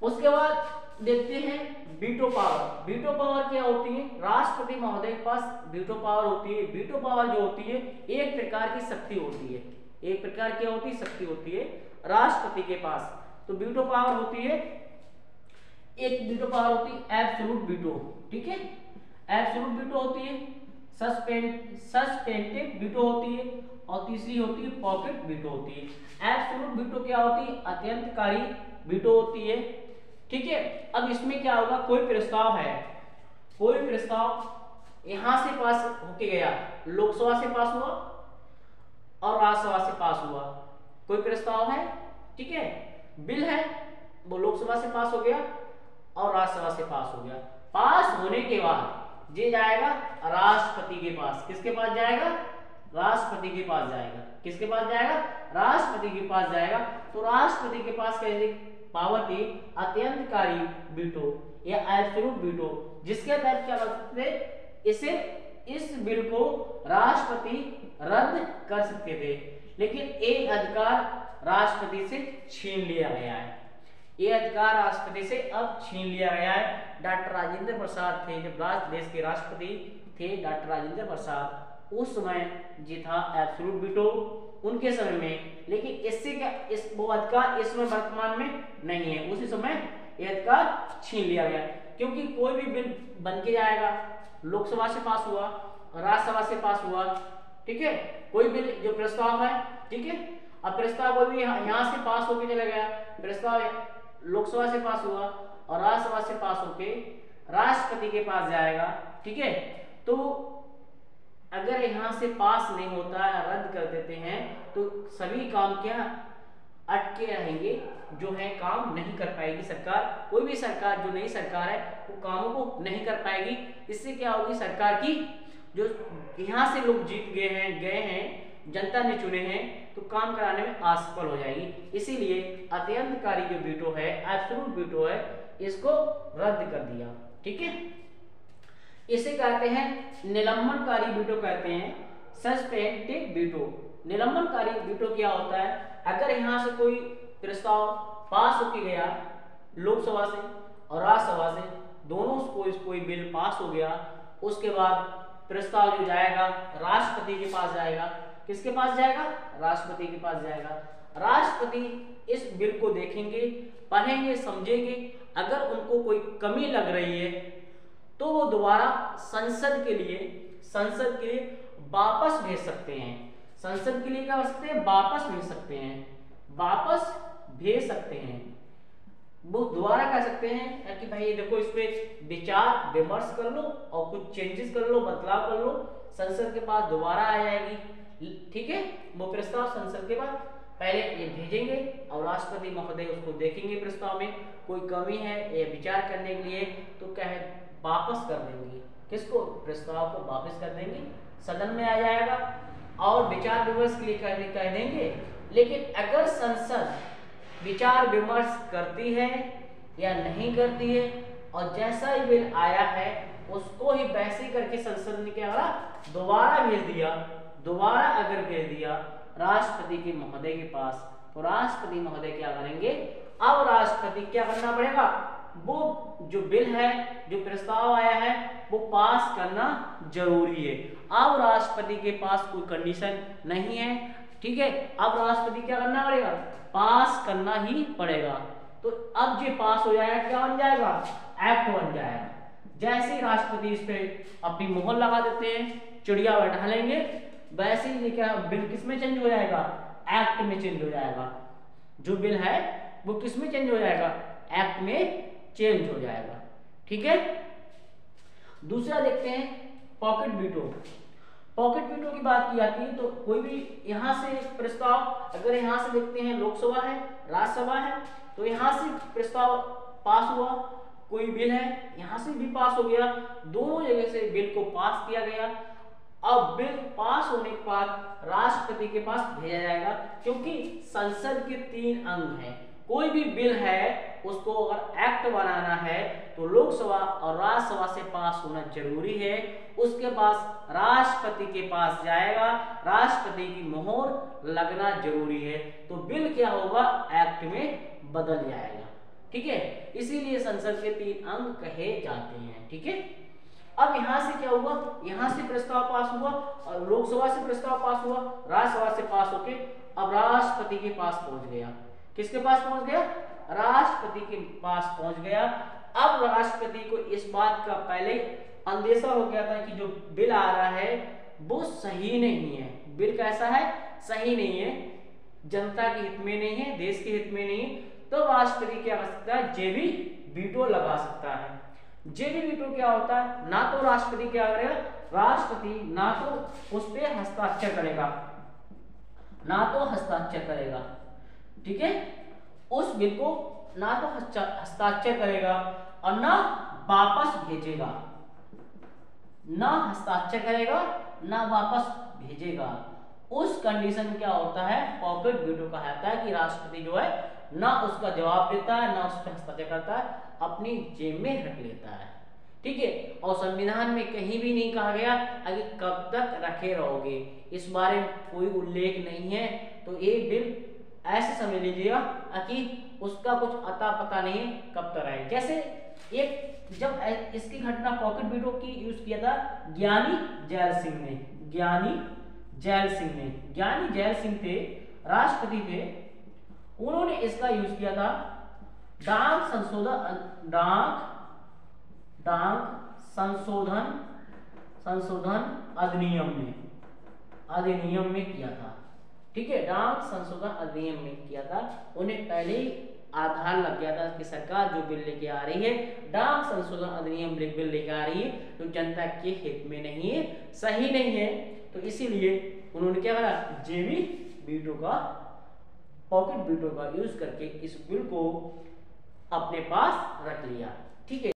उसके बाद देखते हैं वीटो पावर। वीटो पावर क्या होती है? राष्ट्रपति महोदय के पास वीटो पावर होती है। वीटो पावर जो होती है एक प्रकार की शक्ति होती है, एक प्रकार क्या होती है? शक्ति होती है राष्ट्रपति के पास। तो वीटो पावर होती है, एक वीटो पावर होती है एब्सोल्यूट वीटो, ठीक है, एब्सोल्यूट वीटो होती है, सस्पेंसिव वीटो होती है, और तीसरी होती है पॉकेट वीटो होती है। एब्सोल्यूट वीटो क्या होती है? अत्यंतकारी वीटो होती है, ठीक है। अब इसमें क्या होगा? कोई प्रस्ताव है, कोई प्रस्ताव यहां से पास होके गया, लोकसभा से पास हुआ और राज्यसभा से पास हुआ, कोई प्रस्ताव है, ठीक है, बिल है, वो लोकसभा से पास हो गया और राज्यसभा से पास हो गया। पास होने के बाद ये जाएगा राष्ट्रपति के पास। किसके पास जाएगा? राष्ट्रपति के पास जाएगा। किसके पास जाएगा? राष्ट्रपति के पास जाएगा। तो राष्ट्रपति के पास कैसे पावर थी? अत्यंतकारी वीटो या एब्सोल्यूट वीटो, जिसके तहत क्या कर सकते? इसे इस बिल को राष्ट्रपति रद्द कर सकते थे, लेकिन एक अधिकार राष्ट्रपति से छीन लिया गया है। ये अधिकार राष्ट्रपति से अब छीन लिया गया है। डॉक्टर राजेंद्र प्रसाद थे, जब देश के राष्ट्रपति थे डॉक्टर राजेंद्र प्रसाद, उस समय जी था एब्सोल्यूट वीटो उनके समय में, लेकिन इससे क्या इस वो अधिकार इस समय वर्तमान में नहीं है, उसी समय ये अधिकार छीन लिया गया। क्योंकि कोई भी बिल बन के जाएगा, लोकसभा से पास हुआ, राज्यसभा से पास हुआ, ठीक है, कोई बिल जो प्रस्ताव है, ठीक है, अब प्रस्ताव कोई भी यहाँ से पास होके चला गया, प्रस्ताव लोकसभा से पास हुआ और राज्यसभा से पास होके राष्ट्रपति के पास जाएगा, ठीक है। तो अगर यहाँ से पास नहीं होता है, रद्द कर देते हैं, तो सभी काम क्या अटके रहेंगे, जो है काम नहीं कर पाएगी सरकार। कोई भी सरकार, जो नई सरकार है, वो कामों को नहीं कर पाएगी। इससे क्या होगी? सरकार की जो यहाँ से लोग जीत गए हैं, जनता ने चुने हैं, तो काम कराने में असफल हो जाएगी। इसीलिए अत्यंतकारी जो वीटो है, एब्सोल्यूट वीटो है, इसको रद्द कर दिया, ठीक है। इसे कहते हैं निलंबनकारी वीटो, कहते हैं सस्पेंसिव वीटो। निलंबनकारी वीटो क्या होता है? अगर यहाँ से कोई प्रस्ताव पास होके गया लोकसभा से और राज्यसभा से, दोनों कोई बिल पास हो गया, उसके बाद प्रस्ताव जो जाएगा राष्ट्रपति के पास जाएगा। किसके पास जाएगा? राष्ट्रपति के पास जाएगा। राष्ट्रपति इस बिल को देखेंगे, पढ़ेंगे, समझेंगे, अगर उनको कोई कमी लग रही है तो वो दोबारा संसद के लिए वापस भेज सकते हैं। संसद के लिए क्या कर सकते हैं? वापस भेज सकते हैं, वापस भेज सकते हैं। वो दोबारा कह सकते हैं कि भाई देखो, इस पे विचार विमर्श कर लो और कुछ चेंजेस कर लो, बदलाव कर लो, संसद के पास दोबारा आ जाएगी, ठीक है। वो प्रस्ताव संसद के बाद पहले ये भेजेंगे और राष्ट्रपति महोदय उसको देखेंगे, प्रस्ताव में कोई कमी है या विचार करने के लिए, तो क्या है, वापस कर देंगे। किसको? प्रस्ताव को वापस कर देंगे, सदन में आ जाएगा और विचार विमर्श के लिए कह देंगे। लेकिन अगर संसद विचार विमर्श करती है या नहीं करती है, और जैसा ही बिल आया है उसको ही वैसे करके संसद ने क्या करा? दोबारा भेज दिया। दोबारा अगर भेज दिया राष्ट्रपति के महोदय के पास, तो राष्ट्रपति महोदय क्या करेंगे? अब राष्ट्रपति क्या करना पड़ेगा? वो जो बिल है, जो प्रस्ताव आया है, वो पास करना जरूरी है। अब राष्ट्रपति के पास कोई कंडीशन नहीं है, ठीक है। अब राष्ट्रपति क्या करना पड़ेगा? पास करना ही पड़ेगा। तो अब जो पास हो जाएगा, क्या बन जाएगा? एक्ट बन जाएगा। जैसे ही राष्ट्रपति इस पे अपनी मोहर लगा देते हैं, चिड़िया बैठा लेंगे, वैसे ही क्या बिल किस में चेंज हो जाएगा? एक्ट में चेंज हो जाएगा। जो बिल है वो किस में चेंज हो जाएगा? एक्ट में चेंज हो जाएगा, ठीक है। दूसरा देखते हैं पॉकेट वीटो। पॉकेट वीटो की बात की जाती है तो कोई भी यहाँ से प्रस्ताव, अगर यहाँ से देखते हैं लोकसभा है, राज्यसभा है, तो यहाँ से प्रस्ताव पास हुआ, कोई बिल है, यहाँ से भी पास हो गया, दोनों जगह से बिल को पास किया गया। अब बिल पास होने के बाद राष्ट्रपति के पास भेजा जाएगा, क्योंकि संसद के 3 अंग हैं। कोई भी बिल है उसको अगर एक्ट बनाना है तो लोकसभा और राज्यसभा से पास होना जरूरी है। उसके पास राष्ट्रपति के पास जाएगा, राष्ट्रपति की मोहर लगना जरूरी है, तो बिल क्या होगा? एक्ट में बदल जाएगा। ठीक है, इसीलिए संसद के 3 अंग कहे जाते हैं। ठीक है, अब यहां से क्या हुआ, यहां से प्रस्ताव पास हुआ और लोकसभा से प्रस्ताव पास हुआ, राज्यसभा से पास होके अब राष्ट्रपति के पास पहुंच गया। किसके पास पहुंच गया, राष्ट्रपति के पास पहुंच गया। अब राष्ट्रपति को इस बात का पहले अंदेशा हो गया था कि जो बिल आ रहा है वो सही नहीं है, बिल कैसा है, सही नहीं है, जनता के हित में नहीं है, देश के हित में नहीं है। तो राष्ट्रपति क्या कर सकता है, जेबी वीटो लगा सकता है। जेबी वीटो क्या होता है, ना तो राष्ट्रपति क्या करेगा, राष्ट्रपति ना तो उस पे हस्ताक्षर करेगा, ना तो हस्ताक्षर करेगा, ठीक है, उस बिल को ना तो हस्ताक्षर करेगा और ना वापस भेजेगा, ना हस्ताक्षर करेगा ना वापस भेजेगा। उस कंडीशन क्या होता है, पॉकेट वीटो कहा जाता है कि राष्ट्रपति जो है ना उसका जवाब देता है ना उस पर हस्ताक्षर करता है, अपनी जेब में रख लेता है। ठीक है, और संविधान में कहीं भी नहीं कहा गया कि कब तक रखे रहोगे, इस बारे में कोई उल्लेख नहीं है। तो एक बिल ऐसे समझ लीजिएगा कि उसका कुछ अता पता नहीं है कब तक रहे। जैसे एक जब इसकी घटना पॉकेट वीटो की यूज किया था ज्ञानी जैल सिंह ने, ज्ञानी जैल सिंह थे, राष्ट्रपति थे, उन्होंने इसका यूज किया था डाक संशोधन अधिनियम में किया था। ठीक है, डाक संशोधन अधिनियम में किया था। उन्हें पहले ही आधार लग गया था कि सरकार जो बिल लेके आ रही है, डाक संशोधन अधिनियम बिल लेके आ रही है, तो जनता के हित में नहीं है, सही नहीं है। तो इसीलिए उन्होंने क्या करा, जेबी वीटो का, पॉकेट वीटो का यूज करके इस बिल को अपने पास रख लिया। ठीक है।